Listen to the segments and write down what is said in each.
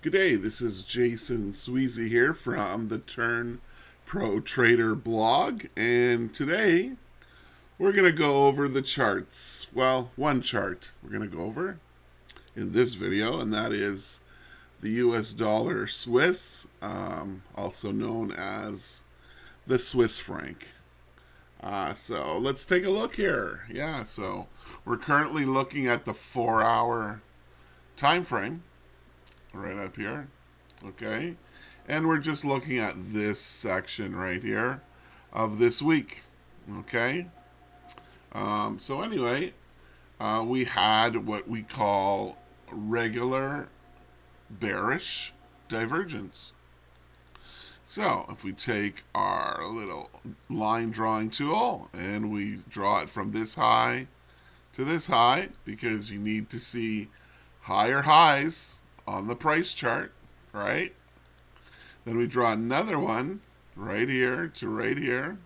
Good day, this is Jason Sweezy here from the Turn Pro Trader blog, and today we're going to go over the charts. Well, one chart we're going to go over in this video, and that is the US dollar Swiss, also known as the Swiss franc. So let's take a look here. Yeah, so we're currently looking at the 4-hour time frame right up here. Okay, and we're just looking at this section right here of this week. Okay, so anyway, we had what we call regular bearish divergence. So if we take our little line drawing tool and we draw it from this high to this high, because you need to see higher highs on the price chart, right? Then we draw another one right here to right here,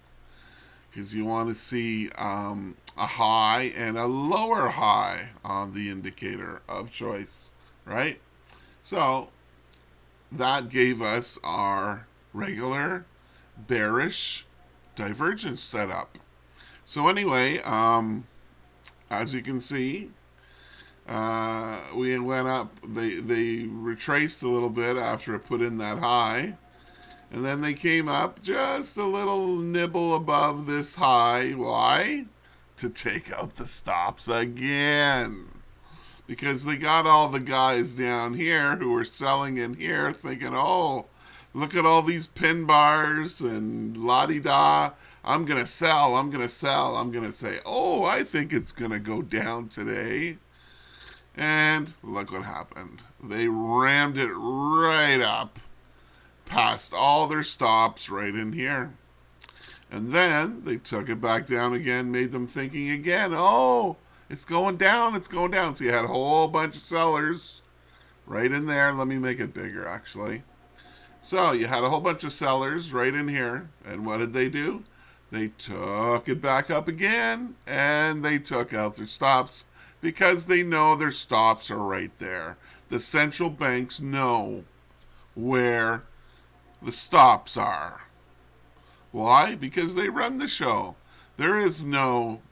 because you want to see a high and a lower high on the indicator of choice, right? So that gave us our regular bearish divergence setup. So anyway, as you can see, we went up, they retraced a little bit after it put in that high, and then they came up just a little nibble above this high. Why? To take out the stops again, because they got all the guys down here who were selling in here thinking, oh, look at all these pin bars and la-di-da, I'm gonna sell, I'm gonna sell, I'm gonna say, oh, I think it's gonna go down today. And look what happened. They rammed it right up past all their stops right in here. And then they took it back down again, made them thinking again, oh, it's going down, it's going down. So you had a whole bunch of sellers right in there. Let me make it bigger, actually. So you had a whole bunch of sellers right in here. And what did they do? They took it back up again, and they took out their stops, because they know their stops are right there. The central banks know where the stops are. Why? Because they run the show. There is no,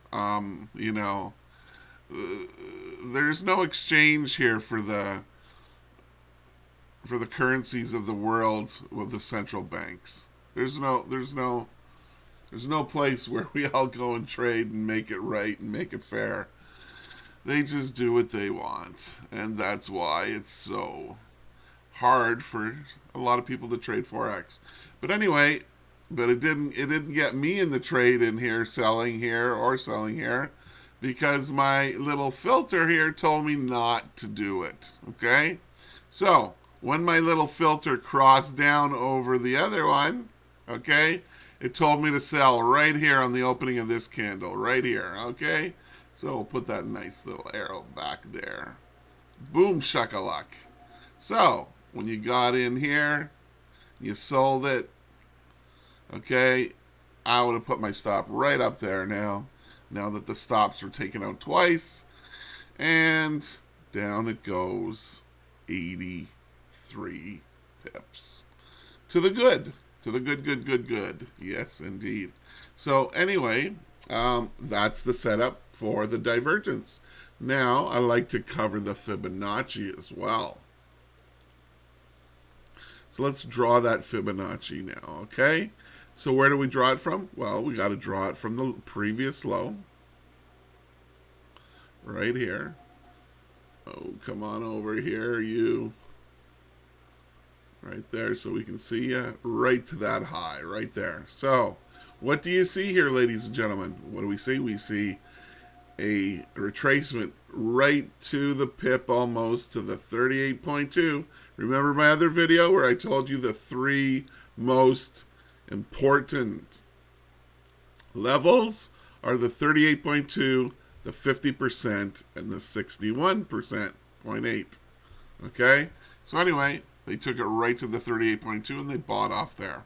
there's no exchange here for the currencies of the world with the central banks. There's no place where we all go and trade and make it right and make it fair. They just do what they want, and that's why it's so hard for a lot of people to trade forex. But anyway, it didn't get me in the trade in here, selling here or selling here, because my little filter here told me not to do it. Okay, so when my little filter crossed down over the other one, okay, it told me to sell right here on the opening of this candle, right here. Okay, so we'll put that nice little arrow back there. Boom shakalak. So when you got in here, you sold it. Okay, I would have put my stop right up there now. Now that the stops were taken out twice, and down it goes, 83 pips to the good. To the good. Yes, indeed. So anyway, that's the setup for the divergence. Now I like to cover the Fibonacci as well. So let's draw that Fibonacci now, okay? So where do we draw it from? Well, we got to draw it from the previous low. Right here. Oh, come on over here, you. Right there, so we can see you right to that high, right there. So what do you see here, ladies and gentlemen? What do we see? We see a retracement right to the pip, almost to the 38.2. Remember my other video where I told you the three most important levels are the 38.2, the 50%, and the 61.8. Okay? So anyway, they took it right to the 38.2 and they bought off there.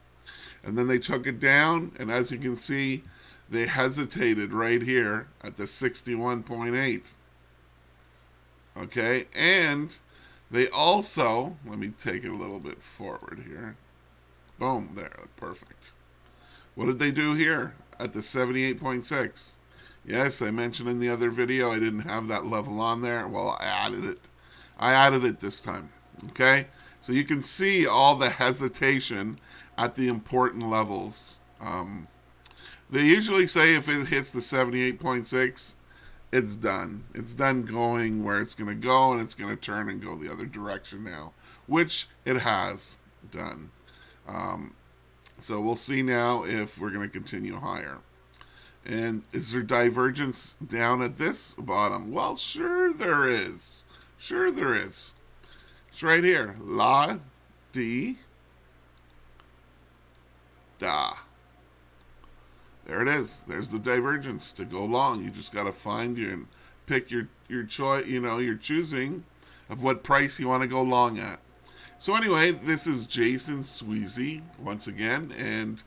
And then they took it down, and as you can see, they hesitated right here at the 61.8. Okay? And They also, let me take it a little bit forward here. Boom, there, perfect. What did they do here at the 78.6? Yes, I mentioned in the other video I didn't have that level on there. Well, I added it. I added it this time. Okay? So you can see all the hesitation at the important levels. They usually say if it hits the 78.6, it's done. It's done going where it's going to go, and it's going to turn and go the other direction now, which it has done. So we'll see now if we're going to continue higher. And is there divergence down at this bottom? Well, sure there is. Sure there is. It's right here. La, di, da. There it is. There's the divergence to go long. You just got to find your and pick your choice. You know, your choosing of what price you want to go long at. So anyway, this is Jason Sweezy once again, and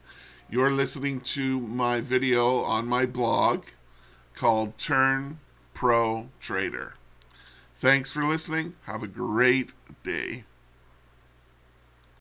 you're listening to my video on my blog called Turn Pro Trader. Thanks for listening. Have a great day.